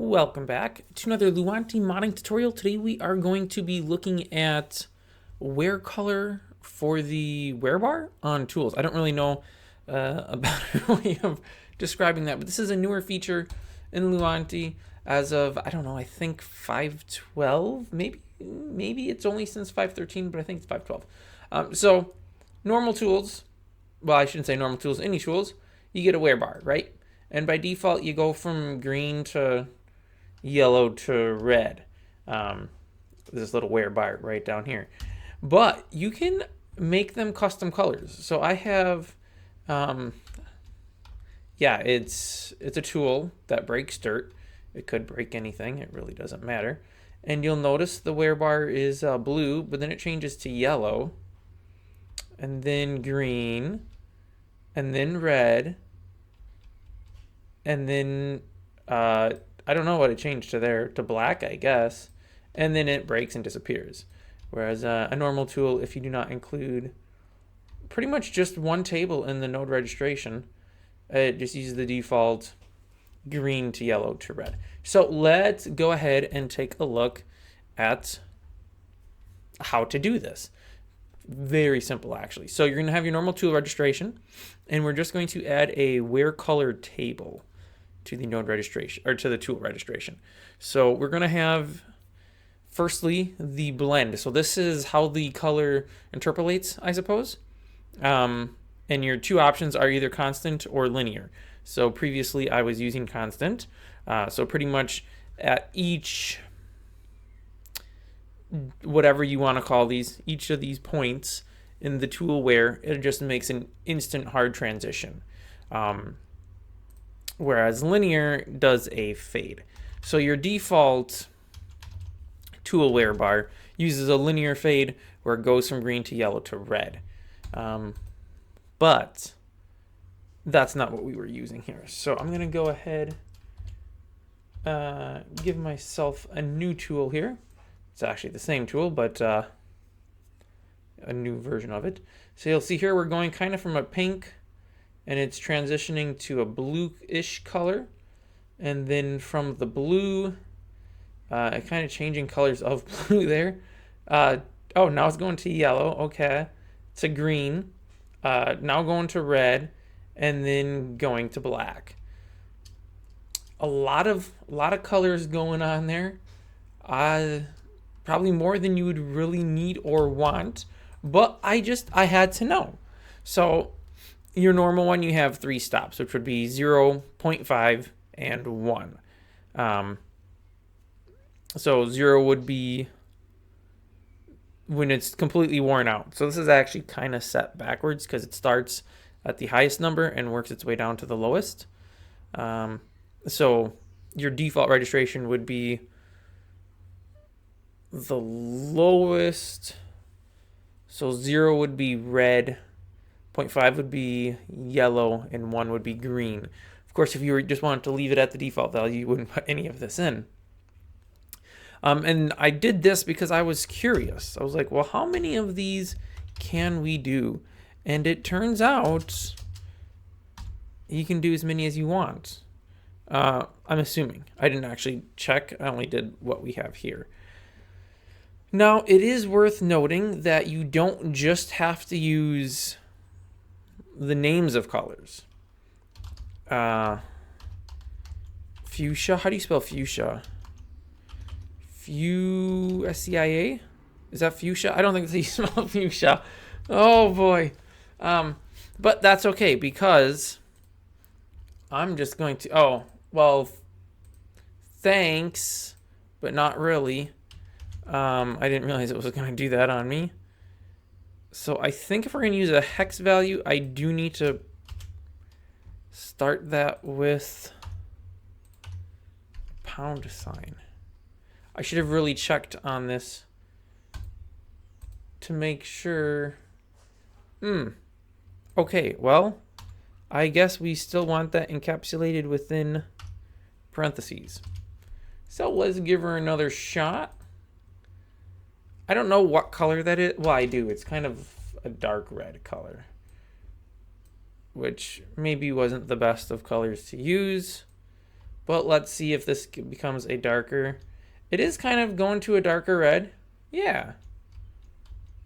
Welcome back to another Luanti modding tutorial. Today we are going to be looking at wear color for the wear bar on tools. I don't really know about a way of describing that, but this is a newer feature in Luanti as of, I don't know, I think 5.12, maybe it's only since 5.13, but I think it's 5.12. So normal tools, well, I shouldn't say normal tools, any tools, you get a wear bar, right? And by default, you go from green to yellow to red. This little wear bar right down here. But you can make them custom colors. So I have, it's a tool that breaks dirt. It could break anything. It really doesn't matter. And you'll notice the wear bar is blue, but then it changes to yellow, and then green, and then red, and then I don't know what it changed to there, to black, I guess, and then it breaks and disappears. Whereas a normal tool, if you do not include pretty much just one table in the node registration, it just uses the default green to yellow to red. So let's go ahead and take a look at how to do this. Very simple, actually. So you're going to have your normal tool registration, and we're just going to add a wear color table to the node registration, or to the tool registration. So we're going to have, firstly, the blend. So this is how the color interpolates, I suppose. And your two options are either constant or linear. So previously I was using constant. So pretty much at each, whatever you want to call these, each of these points in the tool wear, it just makes an instant hard transition. Whereas linear does a fade. So your default tool wear bar uses a linear fade where it goes from green to yellow to red. But that's not what we were using here. So I'm going to go ahead, give myself a new tool here. It's actually the same tool, but a new version of it. So you'll see here we're going kind of from a pink, and it's transitioning to a blue-ish color. And then from the blue, kind of changing colors of blue there. Oh, now it's going to yellow. Okay. To green. Now going to red. And then going to black. A lot of colors going on there. Probably more than you would really need or want. But I had to know. So your normal one, you have 3 stops, which would be 0, 0.5, and 1. So 0 would be when it's completely worn out. So this is actually kind of set backwards because it starts at the highest number and works its way down to the lowest. So your default registration would be the lowest. So 0 would be red, 0.5 would be yellow, and 1 would be green. Of course, if you just wanted to leave it at the default value, you wouldn't put any of this in. And I did this because I was curious. I was like, well, how many of these can we do? And it turns out you can do as many as you want. I'm assuming. I didn't actually check. I only did what we have here. Now, it is worth noting that you don't just have to use the names of colors. Fuchsia. How do you spell fuchsia? S-C-I-A? Is that fuchsia? I don't think that's how you spell fuchsia. Oh boy. But that's okay because I'm just going to, thanks, but not really. I didn't realize it was going to do that on me. So I think if we're going to use a hex value, I do need to start that with pound sign. I should have really checked on this to make sure. Okay, well, I guess we still want that encapsulated within parentheses. So let's give her another shot. I don't know what color that is. Well, I do. It's kind of a dark red color, which maybe wasn't the best of colors to use. But let's see if this becomes a darker. It is kind of going to a darker red. Yeah.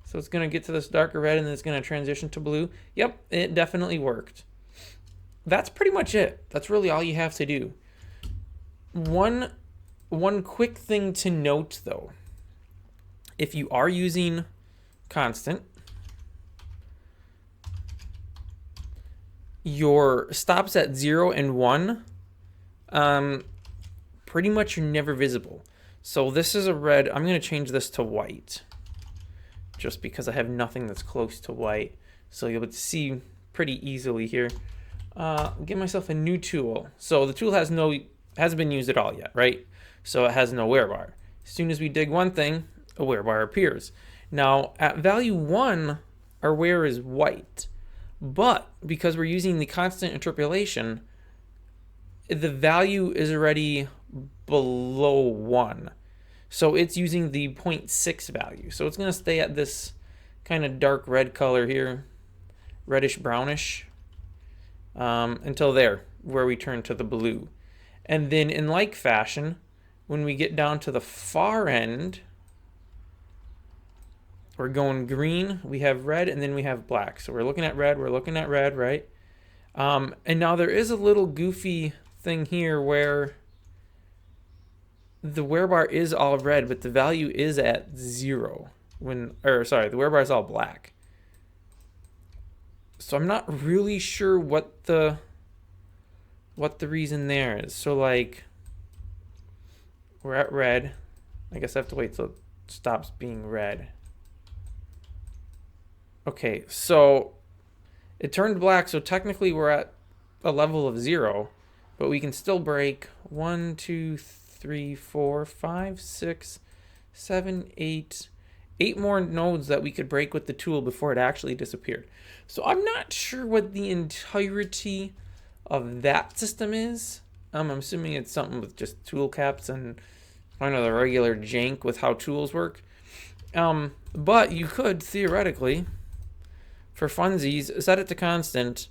So it's going to get to this darker red and then it's going to transition to blue. Yep, it definitely worked. That's pretty much it. That's really all you have to do. One quick thing to note though. If you are using constant, your stops at 0 and 1 pretty much are never visible. So this is a red. I'm going to change this to white just because I have nothing that's close to white. So you'll be able to see pretty easily here. Get myself a new tool. So the tool hasn't been used at all yet, right? So it has no wear bar. As soon as we dig one thing, a wear bar appears. Now at value 1, our wear is white. But because we're using the constant interpolation, the value is already below 1. So it's using the 0.6 value. So it's going to stay at this kind of dark red color here, reddish brownish, until there, where we turn to the blue. And then in like fashion, when we get down to the far end, we're going green, we have red, and then we have black. So we're looking at red, right? And now there is a little goofy thing here where the wear bar is all red, but the value is at 0. The wear bar is all black. So I'm not really sure what the reason there is. So like, we're at red. I guess I have to wait till it stops being red. Okay, so it turned black, so technically we're at a level of 0, but we can still break 1, 2, 3, 4, 5, 6, 7, 8 more nodes that we could break with the tool before it actually disappeared. So I'm not sure what the entirety of that system is. I'm assuming it's something with just tool caps and kind of the regular jank with how tools work. But you could theoretically, for funsies, set it to constant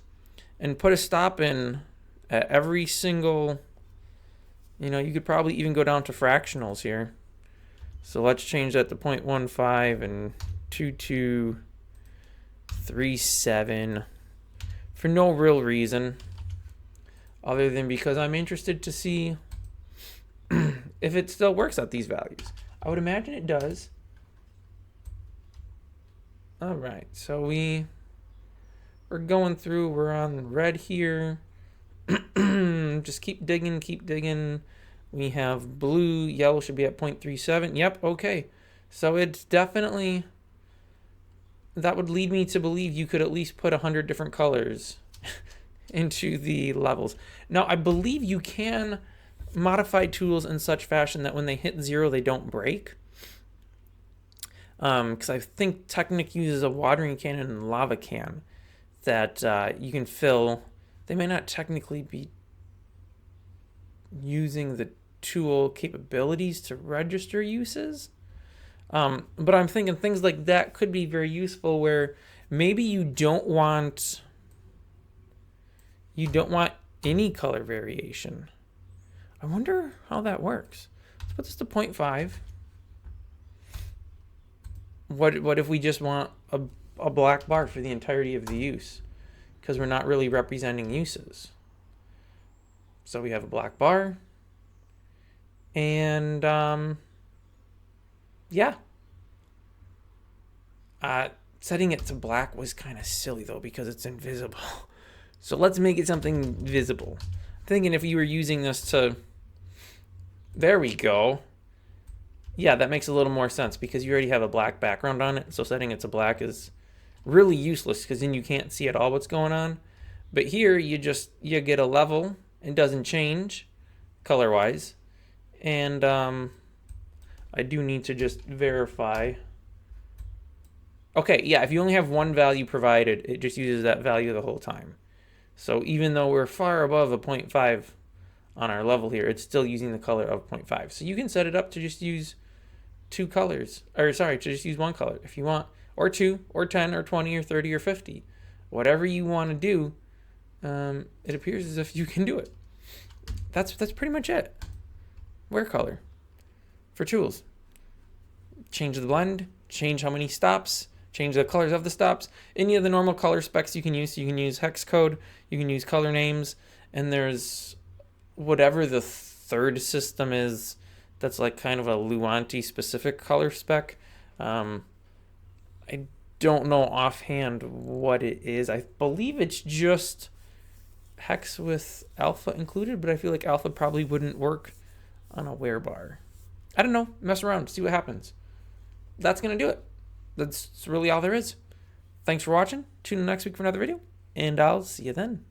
and put a stop in at every single, you could probably even go down to fractionals here. So let's change that to 0.15 and 2237 for no real reason other than because I'm interested to see if it still works at these values. I would imagine it does. All right, so we're going through, we're on red here. Just keep digging. We have blue, yellow should be at 0.37. Yep, okay. So it's definitely, that would lead me to believe you could at least put 100 different colors into the levels. Now, I believe you can modify tools in such fashion that when they hit 0, they don't break. Because I think Technic uses a watering can and lava can that you can fill. They may not technically be using the tool capabilities to register uses. But I'm thinking things like that could be very useful where maybe you don't want any color variation. I wonder how that works. Let's put this to 0.5. What if we just want a black bar for the entirety of the use? Because we're not really representing uses. So we have a black bar. And yeah. Setting it to black was kind of silly though because it's invisible. So let's make it something visible. I'm thinking if you were using this to, there we go. Yeah, that makes a little more sense because you already have a black background on it. So setting it to black is really useless because then you can't see at all what's going on. But here you get a level. It doesn't change color wise. And I do need to just verify. Okay, yeah, if you only have one value provided, it just uses that value the whole time. So even though we're far above a 0.5 on our level here, it's still using the color of 0.5. So you can set it up to just use to just use one color if you want, or 2, or 10, or 20, or 30, or 50. Whatever you want to do, it appears as if you can do it. that's pretty much it. Wear color for tools. Change the blend, change how many stops, change the colors of the stops. Any of the normal color specs you can use. You can use hex code, you can use color names, and there's whatever the third system is that's like kind of a Luanti specific color spec. I don't know offhand what it is. I believe it's just hex with alpha included, but I feel like alpha probably wouldn't work on a wear bar. I don't know. Mess around, see what happens. That's going to do it. That's really all there is. Thanks for watching. Tune in next week for another video, and I'll see you then.